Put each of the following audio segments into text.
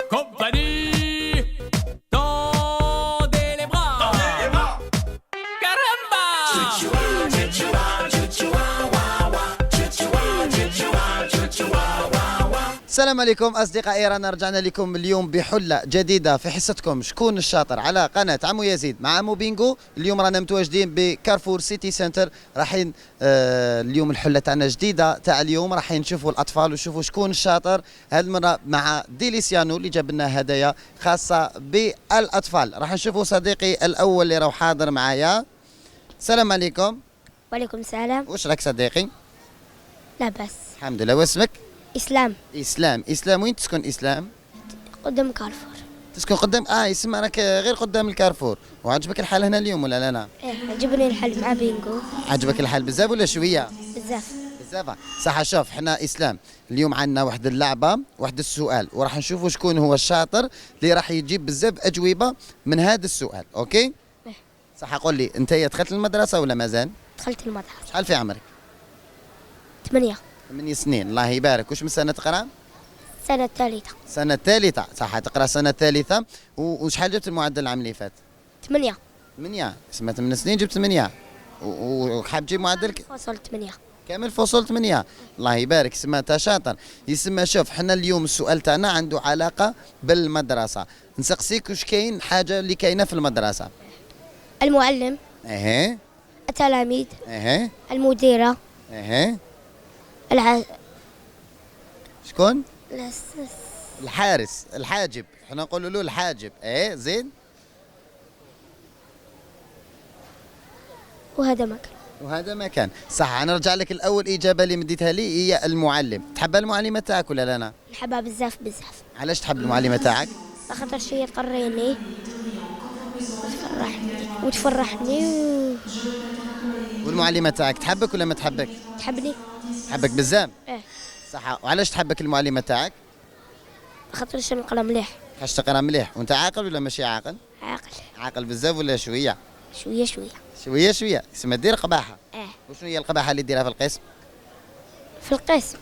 Compagnie, tendez les bras. Caramba! السلام عليكم أصدقائي، رانا رجعنا لكم اليوم بحلة جديدة في حصتكم شكون الشاطر على قناة عمو يزيد مع عمو بينجو. اليوم رانا متواجدين بكارفور سيتي سنتر، رايحين اليوم الحلة تاعنا جديدة تاع اليوم، رايحين نشوفوا الأطفال ونشوفوا شكون الشاطر. هذه المرة مع ديليسيانو اللي جاب لنا هدايا خاصة بالأطفال. راح نشوفوا صديقي الأول اللي راهو حاضر معايا. السلام عليكم. وعليكم السلام. واش راك صديقي؟ لا بس. الحمد لله. واسمك؟ إسلام. إسلام وين تسكن إسلام؟ قدام كارفور. تسكن قدام يسمى راك غير قدام الكارفور. وعجبك الحال هنا اليوم ولا لا؟ ايه عجبني الحل مع بينجو. عجبك الحال بزاف ولا شويه؟ بزاف. بزاف صح. شوف حنا اسلام اليوم عندنا واحد اللعبه، واحد السؤال، وراح نشوفوا شكون هو الشاطر اللي راح يجيب بزاف اجوبه من هذا السؤال. اوكي؟ إيه. صح. قول لي انت دخلت المدرسه ولا مازال؟ دخلت المدرسة. شحال في عمرك؟ 8 سنين. الله يبارك. واش من سنه تقرا؟ السنة الثالثة. سنه الثالثه. صح تقرا سنه الثالثه. وشحال جبت المعدل العام اللي فات؟ 8. 8. اسمها 8 سنين جبت 8 وحاب تجيب معدل وصلت 8. كامل فصول 8. الله يبارك. سمعتها شاطر. يسمى شوف حنا اليوم السؤال تاعنا عنده علاقة بالمدرسة. نسقسيك واش كاين حاجة اللي كاينة في المدرسة؟ المعلم. اها. التلاميذ. اها. المديرة. اها. الع... شكون؟ الأساس. الحارس، الحاجب، حنا نقولوا له الحاجب. زين. وهذا مكان. وهذا مكان. صح. انا نرجع لك الاول اجابه اللي مديتها لي هي المعلم. تحب المعلمه تاعك ولا لا؟ نحبها بزاف بزاف. علاش تحب المعلمه تاعك؟ خاطر شي تقريني وتفرحني والمعلمه تاعك تحبك ولا ما تحبك؟ تحبني. تحبك بزاف. ايه. صح. وعلاش تحبك المعلمه تاعك؟ خاطر نقرا مليح. خاش تقرا مليح. وانت عاقل ولا ماشي عاقل؟ عاقل. عاقل بزاف ولا شويه؟ شوية شوية. شويه شويه. اسمها دير قباحه. وشنو هي القباحه اللي ديرها في القسم؟ في القسم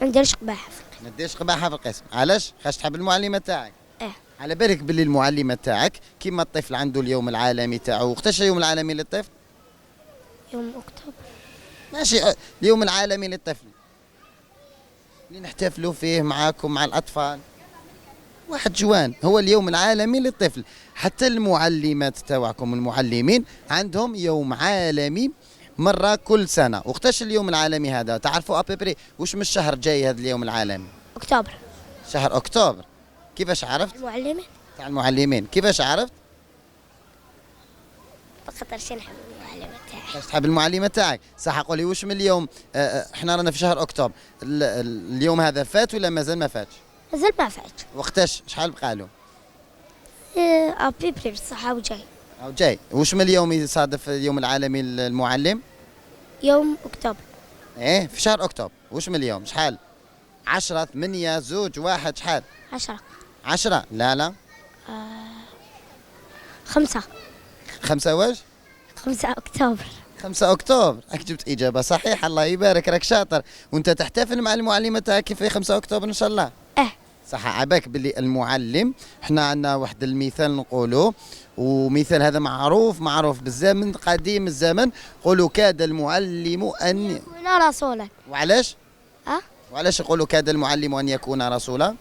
ما نديرش قباحة في القسم. ما ديرش قباحه في القسم. علاش؟ خاش تحب المعلمه تاعك. على بالك باللي المعلمه تاعك كيما الطفل عنده اليوم العالمي تاعو. وقتاش اليوم العالمي للطفل؟ يوم أكتوبر. ماشي اليوم العالمي للطفل اللي نحتفلوا فيه معاكم مع الأطفال 1 جوان هو اليوم العالمي للطفل. حتى المعلمات تاعكم المعلمين عندهم يوم عالمي مرة كل سنة. وقتاش اليوم العالمي هذا؟ تعرفوا أبيبري واش من الشهر جاي هذا اليوم العالمي؟ أكتوبر. شهر أكتوبر. كيفاش عرفت؟ المعلمين. تاع المعلمين. كيفاش عرفت؟ بخاطر شي نحب المعلمة تاعي. باش تحب المعلمة تاعك. صح. قولي واش من اليوم احنا رانا في شهر أكتوبر. اليوم هذا فات ولا مازال ما فاتش؟ مازال ما فات. وقتاش شحال بقى له؟ أبيبري بصح وجاي. أو جاي. وش من اليوم يصادف اليوم العالمي للمعلم؟ يوم أكتوبر. في شهر أكتوبر. وش من اليوم شحال؟ 10 8 2 1 شحال؟ 10. 10 لا 5. 5 واش؟ 5 أكتوبر. 5 أكتوبر. راك جبت إجابة صحيحة. الله يبارك راك شاطر. وأنت تحتفل مع المعلمة تاعك في 5 أكتوبر إن شاء الله؟ صح. عباك باللي المعلم حنا عندنا واحد المثال نقولوا، ومثال هذا معروف بزاف من قديم الزمن. قولوا كاد المعلم أن يكون رسولا. وعلاش؟ وعلاش يقولوا كاد المعلم أن يكون رسولا؟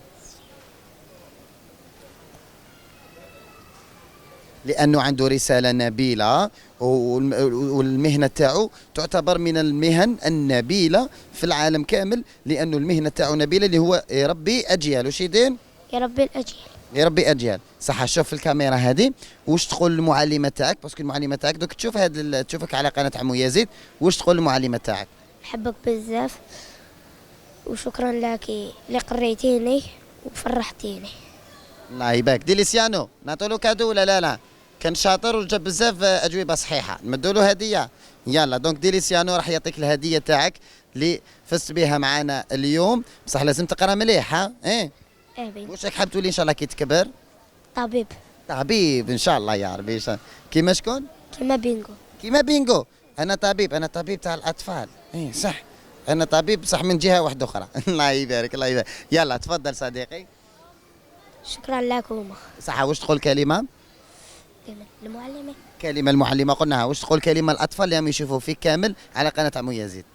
لأنه عنده رسالة نبيلة، والمهنة تاعو تعتبر من المهن النبيلة في العالم كامل، لأنه المهنة تاعو نبيلة اللي هو يربي أجيال. وش يدين؟ يربي الأجيال. يربي أجيال. صح. شوف في الكاميرا هذه واش تقول المعلمة تاعك؟ باسكو المعلمة تاعك دوك تشوف تشوفك على قناة عمو يزيد. واش تقول المعلمة تاعك؟ نحبك بزاف وشكرا لك اللي قريتيني وفرحتيني. الله يبارك. ديليسيانو نعطولو كادو ولا لا؟ كان شاطر وجاب بزاف اجوبه صحيحه. نمدوا له هديه. يلا دونك ديليسيانو راح يعطيك الهديه تاعك اللي فزت بها معنا اليوم. بصح لازم تقرا مليح. بين. واش راك حاب تولي ان شاء الله كي تكبر؟ طبيب. طبيب ان شاء الله يا ربي. كيما شكون؟ كيما بينجو. كيما بينجو. أنا طبيب تاع الأطفال. إيه صح. أنا طبيب صح من جهة واحدة أخرى. الله يبارك الله يبارك. يلا تفضل صديقي. شكرا لكم. صح واش تقول كلمة؟ المعلمة. كلمة المعلمة قلناها، واش تقول كلمة الأطفال اللي هم يشوفوا فيك كامل على قناة عمو يزيد؟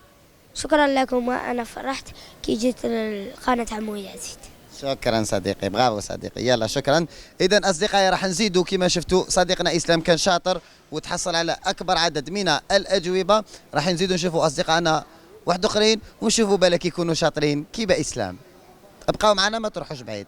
شكرا لكم، أنا فرحت كي جيت لقناة عمو يزيد. شكرا صديقي، برافو صديقي، يلا شكرا. اذا اصدقائي راح نزيدوا كما شفتوا صديقنا اسلام كان شاطر وتحصل على اكبر عدد من الاجوبه، راح نزيدوا نشوفوا اصدقائنا واحد اخرين ونشوفوا بالك يكونوا شاطرين كيما اسلام. ابقاو معنا ما تروحوش بعيد.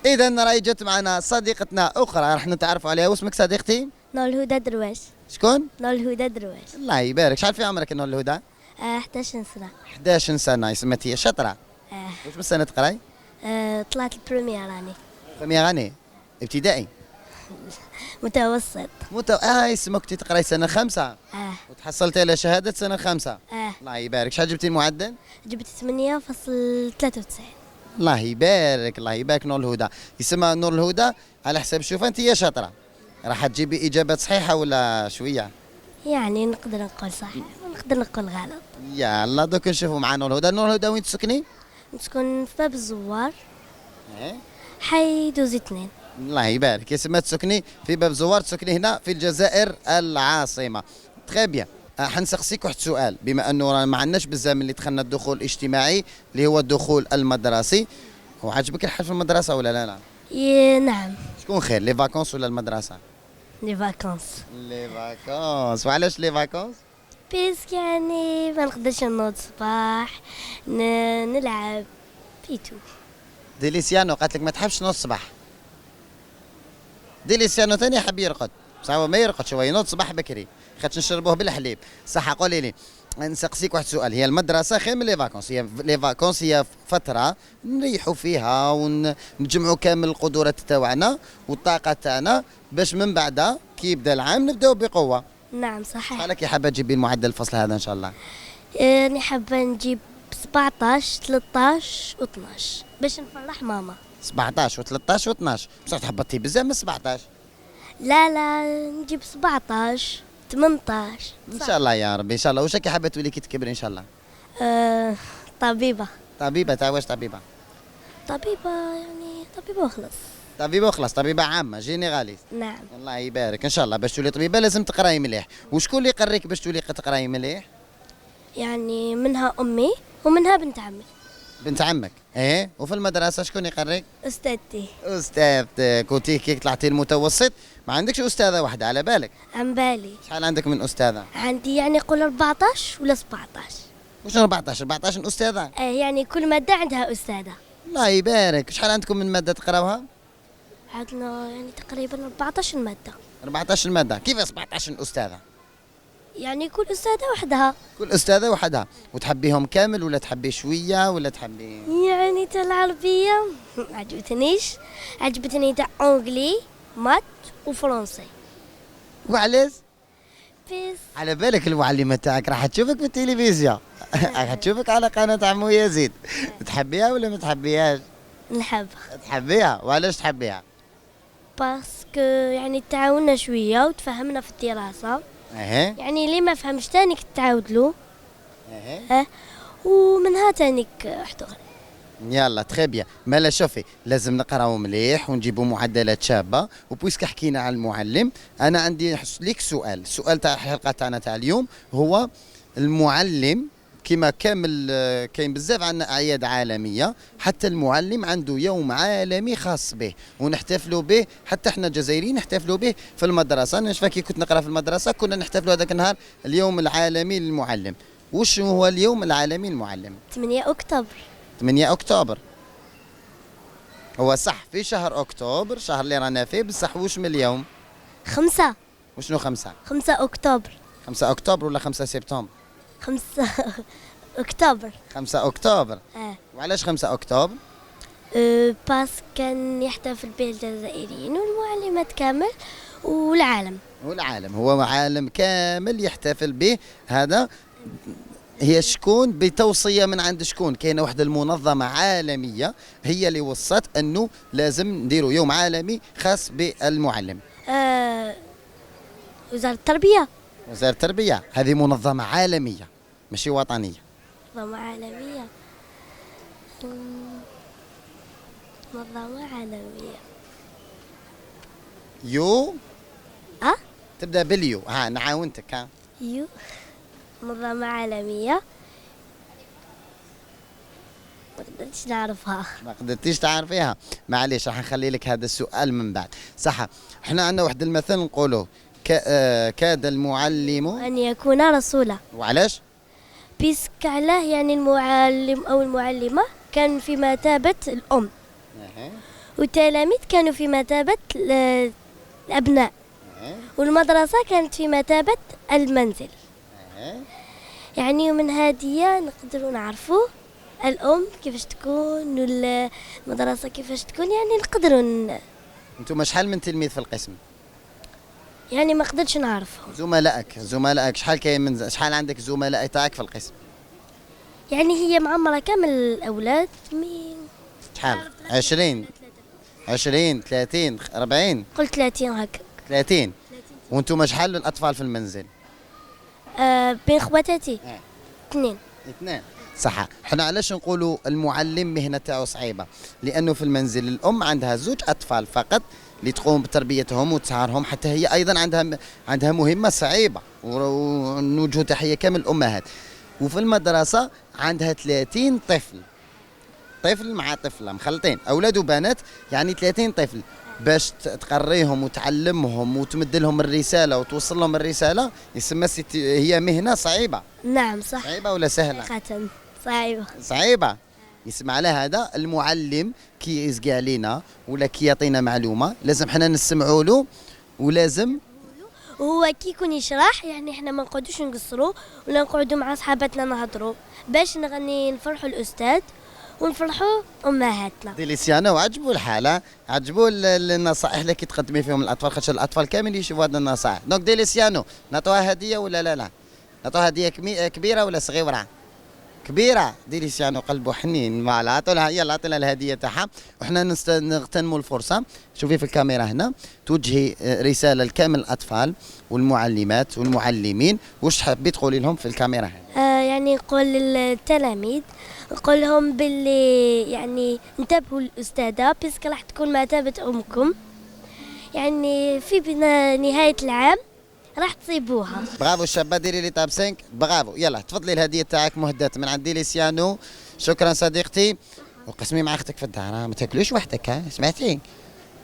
اذا راهي جت معنا صديقتنا اخرى راح نتعرفوا عليها. واسمك صديقتي؟ نور الهدى درويش. شكون؟ نور الهدى درويش. الله يبارك. شحال في عمرك نور الهدى؟ 11 سنة. 11 سنه. سميتي شاطره. واش من سنه تقراي؟ طلعت البريمير راني. بروميير اني ابتدائي. متوسط. اسمك كنتي تقراي سنه خمسة وتحصلتي على شهاده سنه خمسة. الله يبارك. شحال جبتي المعدل؟ جبت 8.93. الله يبارك الله يبارك. نور الهدى يسمى نور الهدى على حساب شوف انت يا شاطره راح تجيبي اجابات صحيحه ولا شويه؟ يعني نقدر نقول صحيح ونقدر نقول غلط. يلا دوك نشوفوا مع نور الهدى. نور الهدى وين تسكني؟ نسكن في باب الزوار إيه؟ حي دوزي 2. الله يبارك. يسمى تسكني في باب زوار، تسكني هنا في الجزائر العاصمه. تخي بيان. حنسقسيك واحد السؤال بما انه راه ما عندناش بزاف من اللي دخلنا الدخول الاجتماعي اللي هو الدخول المدرسي. هو عجبك الحال في المدرسه ولا لا؟ نعم. شكون خير لي فاكونس ولا المدرسه؟ لي فاكونس. لي فاكونس. وعلاش لي فاكونس؟ بيسك يعني ما نقدرش نوض صباح نلعب بيتو. ديليسيانو قالت لك ما تحبش تنوض الصباح. ديليسيانو ثاني يحب يرقد، بصح هو ما يرقدش، هو ينوض صباح بكري خاطش نشربوه بالحليب. صح قولي لي نسقسيك واحد السؤال، هي المدرسه خير من لي فاكونس؟ هي لي فاكونس هي فتره نريحوا فيها ونجمعوا كامل القدرات تاعنا والطاقه تاعنا باش من بعد كي يبدا العام نبداو بقوه. نعم صحيح. قالك حابه تجيبي المعدل الفصل هذا ان شاء الله؟ راني حابه نجيب 17 13 و12 باش نفرح ماما. 17 و13 و12 بصح تهبطي بزاف من 17. لا نجيب 17 18 ان شاء الله يا ربي ان شاء الله. واش راكي حابه تولي كي تكبري ان شاء الله؟ طبيبه. طبيبه تاع واش طبيبه؟ طبيبه يعني طبيبه وخلص. طبيبه وخلاص، طبيبه عامه جينيراليست. نعم. الله يبارك ان شاء الله. باش تولي طبيبه لازم تقراي مليح. وشكون اللي يقريك باش تولي تقراي مليح؟ يعني منها امي ومنها بنت عمي. بنت عمك ايه. وفي المدرسه شكون يقريك؟ استاذتي. استاذتك. كنتي كي طلعتي المتوسط ما عندكش استاذه واحده على بالك؟ عن بالي. شحال عندك من استاذه؟ عندي يعني قول 14 ولا 17. واش 14 استاذه؟ يعني كل ماده عندها استاذه. الله يبارك. شحال عندكم من ماده تقراوها؟ عندنا يعني تقريبا 14 ماده. 14 ماده. كيف 17 استاذه؟ يعني كل استاذه وحدها. كل استاذه وحدها. وتحبيهم كامل ولا تحبي شويه ولا تحبي؟ يعني تاع العربيه عجبتني تاع اونجلي مات وفرنسي. وعلاش؟ بس على بالك المعلمه تاعك راح تشوفك في التلفزيون. راح تشوفك على قناه عمو يزيد. تحبيها ولا ما تحبيهاش؟ نحبها. تحبيها. وعلاش تحبيها؟ باسكو يعني تعاوننا شويه وتفهمنا في الدراسه. اها. يعني اللي ما فهمش تانيك تعاود له. اها. ومنها تانيك واحد اخرى. يلا تخي بيان. مالا شوفي لازم نقراو مليح ونجيبوا معدلات شابه. وبويسك حكينا على المعلم انا عندي ليك سؤال. السؤال تاع الحلقه تاعنا تاع اليوم هو المعلم كما كامل كاين بزاف عندنا اعياد عالميه، حتى المعلم عنده يوم عالمي خاص به ونحتفلوا به. حتى احنا الجزائريين نحتفلوا به في المدرسه. انا نشوف كي كنت نقرا في المدرسه كنا نحتفلوا هذاك النهار اليوم العالمي للمعلم. وش هو اليوم العالمي للمعلم؟ 8 اكتوبر. 8 اكتوبر. هو صح في شهر اكتوبر، شهر اللي رانا فيه، بصح وش من اليوم؟ 5. وشنو 5؟ 5 اكتوبر. 5 اكتوبر ولا 5 سبتمبر؟ 5 اكتوبر. 5 اكتوبر. وعلاش 5 اكتوبر؟ باس كان يحتفل به الجزائريين والمعلمات كامل والعالم. والعالم هو عالم كامل يحتفل به هذا. هي شكون بتوصيه من عند شكون؟ كاينه واحده المنظمه عالميه هي اللي وصت انه لازم نديروا يوم عالمي خاص بالمعلم. آه وزارة التربية. وزاره التربيه هذه منظمه عالميه ماشي وطنيه. منظمة عالمية. منظمة عالمية. يو أه؟ تبدا باليو. ها نعاونتك. ها يو. منظمة عالمية. ما قدرتش نعرفها. ما قدرتيش تعرفيها، معليش راح نخلي لك هذا السؤال من بعد. صح، احنا عندنا واحد المثل نقوله كاد المعلم أن يكون رسولا. وعلاش؟ بيسك علاه يعني المعلم أو المعلمة كان في مثابة الأم، والتلاميذ كانوا في مثابة الأبناء، والمدرسة كانت في مثابة المنزل. يعني من هذه نقدروا نعرفوا الأم كيفاش تكون والمدرسة كيفاش تكون، يعني نقدروا انتم شحال من تلميذ في القسم؟ يعني ما قدرتش نعرفهم. زملائك شحال كاين من شحال عندك زملاء تاعك في القسم؟ يعني هي معمرة كامل الأولاد مين؟ شحال؟ 20 30 40؟ قلت 30 هكا. 30. وانتم شحال الاطفال في المنزل؟ بين خواتاتي 2. 2. صح. احنا علاش نقولوا المعلم مهنه تاعو صعيبه؟ لانه في المنزل الام عندها 2 اطفال فقط اللي تقوم بتربيتهم وتسهرهم، حتى هي ايضا عندها مهمه صعيبه، ونوجه تحيه كامل الامهات. وفي المدرسه عندها 30 طفل مع طفله مخلطين اولاد وبنات، يعني 30 طفل باش تقريهم وتعلمهم وتمد لهم الرساله وتوصل لهم الرساله. يسمى هي مهنه صعيبه. نعم صح. صعيبه ولا سهله؟ حقيقة صعيبة. صعيبة. يسمع على هذا المعلم كي يزقي علينا ولا كي يعطينا معلومه لازم حنا نسمعوا له، ولازم وهو كي يكون يشرح يعني احنا ما نقعدوش نقصروا ولا نقعدوا مع صحاباتنا نهضروا، باش نغني نفرحوا الاستاذ ونفرحوا امهاتنا. ديليسيانو عجبوا الحاله، عجبوا النصائح اللي كي تقدمي فيهم الاطفال، خاطر الاطفال كامل يشوفوا هذه النصائح. دونك ديليسيانو نعطوها هديه ولا لا؟ نعطوها هديه كبيره ولا صغيره؟ كبيره. ديليسيانو قلبه حنين، ما عطوا لها، يلا عطوا لها الهديه تاعها. وحنا نغتنموا الفرصه. شوفي في الكاميرا هنا، توجهي رساله لكامل الاطفال والمعلمات والمعلمين. واش حبي تقولي لهم في الكاميرا هنا؟ يعني نقول للتلاميذ، نقول لهم باللي يعني انتبهوا للاستاذه بيسك راح تكون مثابه امكم، يعني في نهايه العام راح تصيبوها. برافو الشابه، ديري لي تاب 5. برافو. يلا تفضلي الهديه تاعك مهداه من عند ديليسيانو. شكرا صديقتي، وقسمي مع اختك في الدار، ما تاكلوش وحدك. ها سمعتي؟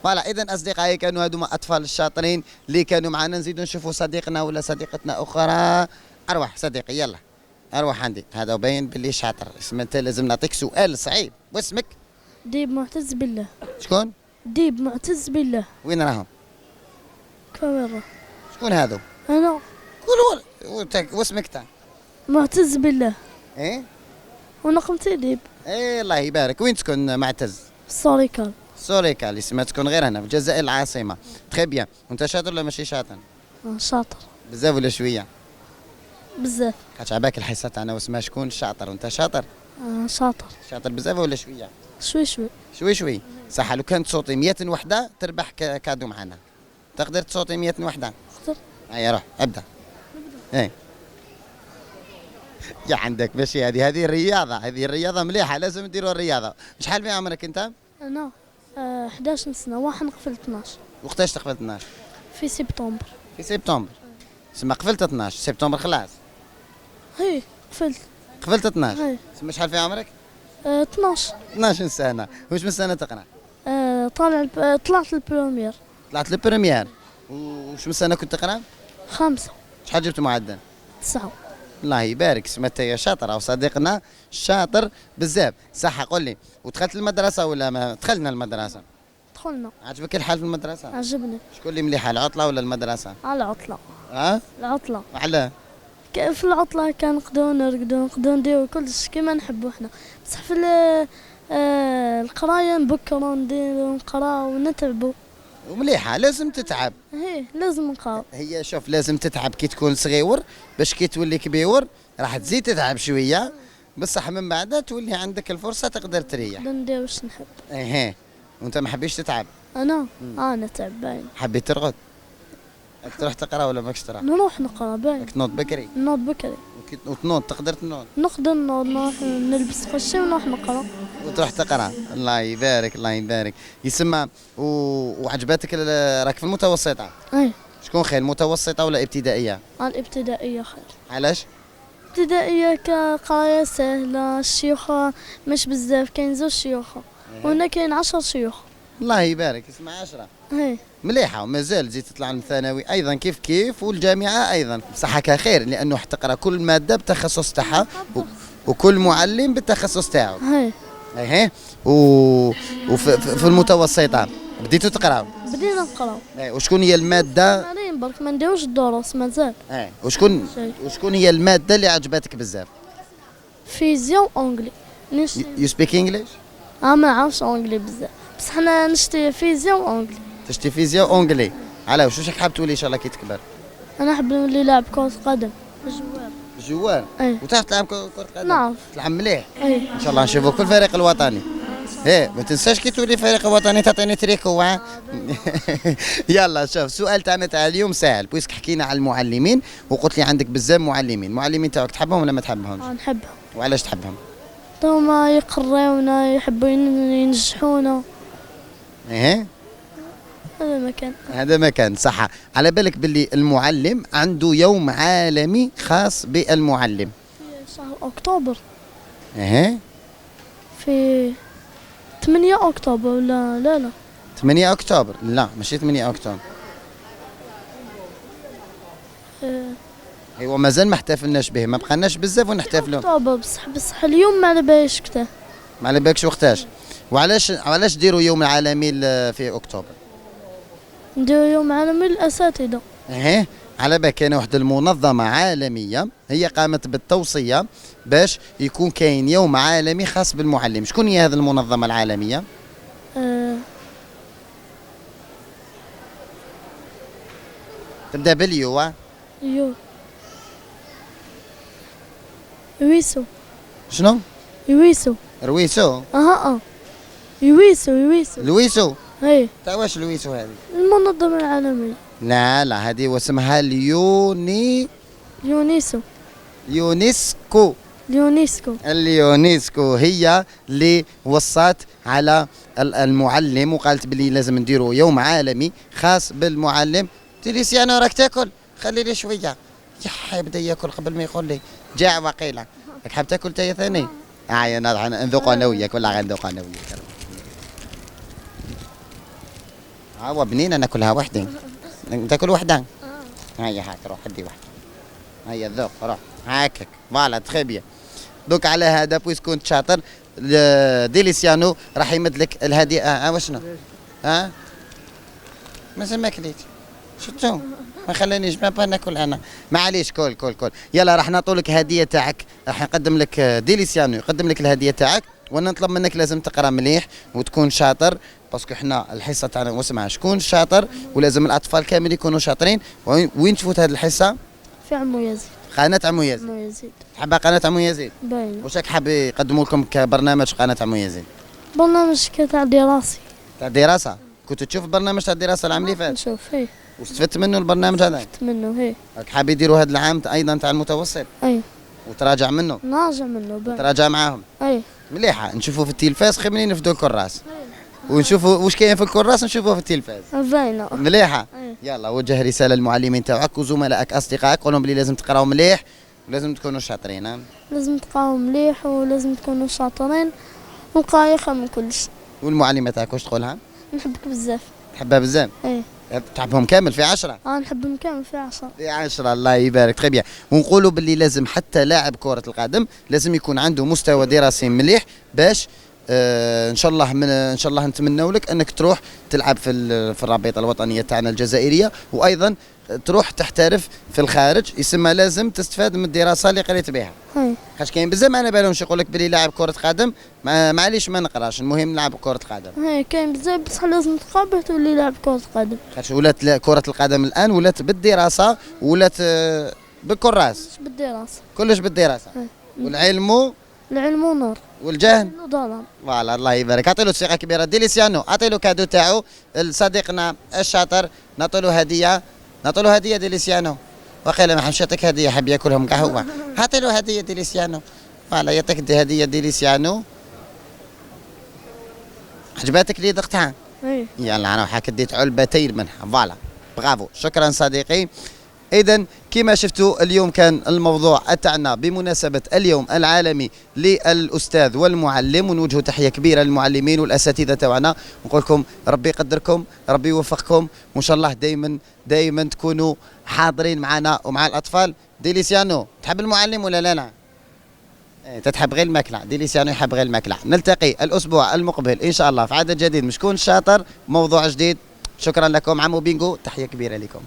فوالا. اذا اصدقائي كانوا هذوما اطفال الشاطرين اللي كانوا معنا. نزيدوا نشوفوا صديقنا ولا صديقتنا اخرى. اروح صديقي، يلا اروح عندي. هذا باين باللي شاطر. اسمه انت لازم نعطيك سؤال صعيب. واسمك؟ ديب معتز بالله. شكون؟ ديب معتز بالله. وين راهم؟ كاميرا. شكون هذو؟ أنا قول واسمك انت؟ معتز بالله. ايه ونقمتي ديب. ايه الله يبارك. وين تكون معتز؟ الصاريكال. سوريكا اللي سمعت تكون غير هنا في الجزائر العاصمه. تخي بيان. وانت شاطر ولا ماشي شاطر؟ شاطر. بزاف ولا شويه؟ بزاف. خاطر عباك الحصه تاعنا واسمها شكون شاطر، وانت شاطر؟ شاطر. شاطر بزاف ولا شويه؟ شوي شوي. شوي. صح. لو كانت تصوتي 100 وحده تربح كادو معنا. تقدر تصوتي 100 وحده؟ نقدر. هيا روح ابدا. ايه يا عندك ماشي. هذه الرياضه مليحه، لازم نديروا الرياضه. شحال في عمرك انت؟ أنا 11 سنة، واحد نقفل 12. وقتاش تقفل 12؟ في سبتمبر. في سبتمبر. سما قفلت 12 سبتمبر خلاص. هي قفلت 12. هي. سما شحال في عمرك؟ 12. 12 سنه. واش من سنه تقرا؟ طلعت البرومير. طلعت البريمير. وش من سنه كنت تقرا؟ 5. شحال جبت معدل؟ 9. الله يبارك. سمعت يا شاطر، او صديقنا شاطر بزاف. صح. قول لي، ودخلت المدرسه ولا ما دخلنا المدرسه؟ دخلنا. عجبك الحال في المدرسه؟ عجبني. شكون اللي مليحه، العطله ولا المدرسه؟ على عطلة. ها؟ العطلة. علاه؟ في العطلة كان نقدروا نرقدوا، نقدروا نديروا كلش كيما نحبوا احنا، بصح في القراية نبكروا نديروا نقراو ونتعبوا. ومليحه لازم تتعب. هي لازم نقراو. هي شوف لازم تتعب كي تكون صغيور باش كي تولي كبير راح تزيد تتعب شويه، بصح من بعد تولي عندك الفرصه تقدر تريح. نقدر ندير واش نحب. ايه وانت ما حبيش تتعب، انا تعبان. حبيت ترقد. راك تروح تقرا ولا ماكش تروح؟ نروح نقرا باين. راك تنوض بكري نوض بكري. وتنوض تقدر تنوض نقدر نوض نروح نلبس كل شيء ونروح نقرا. وتروح تقرا. الله يبارك الله يبارك. يسمى وعجبتك راك في المتوسطه؟ اي شكون خير المتوسطه ولا ابتدائيه؟ الابتدائية خير. علاش؟ ابتدائية كقراية سهلة، الشيوخ مش بزاف، كاين 2 شيوخ وهنا كاين 10 شيوخ. الله يبارك. اسمع 10 هي مليحه ومازال تزيد تطلع للثانوي ايضا كيف كيف والجامعه ايضا. بصحك خير لانه تقرا كل ماده بالتخصص تاعها وكل معلم بالتخصص تاعو. هي ايه وفي المتوسطه بديتوا تقراو؟ بدينا نقراو. وشكون هي الماده؟ مالين برك ما نديروش الدروس مازال. وشكون هي الماده اللي عجبتك بزاف؟ فيزياء وانجلي. يو سبيك انجلش؟ ما نعرفش انجلي بزاف، بس حنا نشتي فيزياء وانجلي. تشتي فيزياء وانجلي. علاش واش حاب تولي ان شاء الله كي تكبر؟ انا نحب نولي لاعب كرة قدم. جوار. اي وتعرف تلعب كرة قدم؟ نعرف. تلعب مليح. اي ان شاء الله نشوفوك في الفريق الوطني. ايه ما تنساش كي تولي فريق وطني تعطيني تريكو. يلا شوف السؤال تاعنا تاع اليوم سهل بويسك حكينا على المعلمين وقلت لي عندك بزاف معلمين، المعلمين تاعك تحبهم ولا ما تحبهمش؟ نحبهم. وعلاش تحبهم؟ هما يقريونا يحبوا ينجحونا. ايه هذا ما كان صح. على بالك باللي المعلم عنده يوم عالمي خاص بالمعلم في شهر اكتوبر. ايه في 8 اكتوبر ولا لا 8 اكتوبر لا ماشي 8 اكتوبر. ايوا مازال ما احتفلناش به، ما بقالناش بزاف ونحتفلوا. اكتوبر بصح اليوم ما على باليش كتاه. ما على بالكش وقتاش. وعلاش ديروا يوم عالمي في اكتوبر؟ نديرو يوم عالمي للاساتذه. ايه على بالك كاينه واحد المنظمه عالميه هي قامت بالتوصيه باش يكون كاين يوم عالمي خاص بالمعلم. شكون هي هذه المنظمه العالميه؟ تبدا باليو. يويسو. شنو؟ يويسو. رويسو. يويسو. لويسو. هي تاع واش لويسو هذه؟ المنظمة العالمية. لا هذه واسمها يونيسكو. اليونسكو هي اللي وصات على المعلم وقالت بلي لازم نديروا يوم عالمي خاص بالمعلم. تيليسيانو راك تاكل؟ خلي لي شويه. يا بدا ياكل قبل ما يقول لي جاع وقيله. راك حاب تاكل تاي ثاني؟ يا نذوق انا وياك ولا غندوق انا وياك. هو بنينه ناكلها وحدي. تاكل وحده؟ هيا هاك روح دي وحده. هيا ذوق روح هاكك فوالا تخي بيان. دوك على هذا بويس كنت شاطر ديليسيانو راح يمد لك الهديه. وشنو؟ مازال ما كليت. شفتو؟ ما خلانيش ما ناكل انا. معليش كل يلا راح نعطوا لك هديه تاعك. راح نقدم لك ديليسيانو يقدم لك الهديه تاعك وانا نطلب منك لازم تقرا مليح وتكون شاطر باسكو احنا الحصه تاعنا واسمع شكون شاطر ولازم الاطفال كامل يكونوا شاطرين. وين تفوت هذه الحصه؟ في عمو يزيد. قناه عمو يزيد. تحبها قناه عمو يزيد؟ باين. واش راك حاب يقدموا لكم كبرنامج قناه عمو يزيد؟ برنامج تاع دراسي. تاع دراسه؟ كنت تشوف برنامج تاع الدراسه العام اللي فات؟ نشوف هي. واستفدت منه البرنامج هذا؟ استفدت منه هي. راك حاب يديروا هذا العام ايضا تاع المتوسط؟ اي. وتراجع منه؟ نراجع منه باين. تراجع معاهم؟ اي. مليحه نشوفوا في التلفاز خير منين نفدوا الكراس. ونشوفوا واش كاين في الكراس نشوفوه في التلفاز. باينه. مليحه. يلا وجه رساله للمعلمين تاعك وزملائك اصدقائك قول لهم بلي لازم تقراو مليح ولازم تكونوا شاطرين. لازم تقراو مليح ولازم تكونوا شاطرين والقرايه خير من كلش. والمعلمه تاعك واش تقولها؟ نحبك بزاف. تحبها بزاف؟ ايه. تحبهم كامل في 10؟ نحبهم كامل في 10. في 10 الله يبارك تري بيان. ونقولوا باللي لازم حتى لاعب كرة القدم لازم يكون عنده مستوى دراسي مليح باش ان شاء الله ان شاء الله نتمنوا لك انك تروح تلعب في الرابطه الوطنيه تاعنا الجزائريه، وايضا تروح تحترف في الخارج. يسمى لازم تستفاد من الدراسه اللي قريت بها. هاي خاطش كاين بزاف ما على بالهمش يقول لك بلي لاعب كره قدم معليش ما نقراش، المهم نلعب كره قدم. هاي كاين بزاف بصح لازم تقابل تولي لاعب كرة قدم. خاطش ولات كره القدم الان ولات بالدراسه، ولات بالكراس، بالدراسة. كلش بالدراسه. والعلم العلم ونور. والجهل ظلام. فوالا. الله يبارك. اعطي له ثقه كبيره. ديليسيانو اعطي له كادو تاعو لصديقنا الشاطر، نعطي له هديه، نعطي له هديه ديليسيانو. وقيل ما حبش يعطيك هديه، حب ياكلهم كاع هو. اعطي له هديه ديليسيانو. فوالا يعطيك هديه ديليسيانو. عجباتك لي ضغطها؟ ايه. يلا انا وحاك ديت علبتين منها. فوالا برافو، شكرا صديقي. إذا كما شفتوا اليوم كان الموضوع تاعنا بمناسبة اليوم العالمي للأستاذ والمعلم، ونوجه تحية كبيرة للمعلمين والأساتذة تاعنا، ونقول لكم ربي يقدركم، ربي يوفقكم، وإن شاء الله دائما تكونوا حاضرين معنا ومع الأطفال. ديليسيانو تحب المعلم ولا لا؟ تتحب غير الماكلة. ديليسيانو يحب غير الماكلة. نلتقي الأسبوع المقبل إن شاء الله في عدد جديد من شكون شاطر، موضوع جديد. شكرا لكم. عمو بينجو، تحية كبيرة لكم.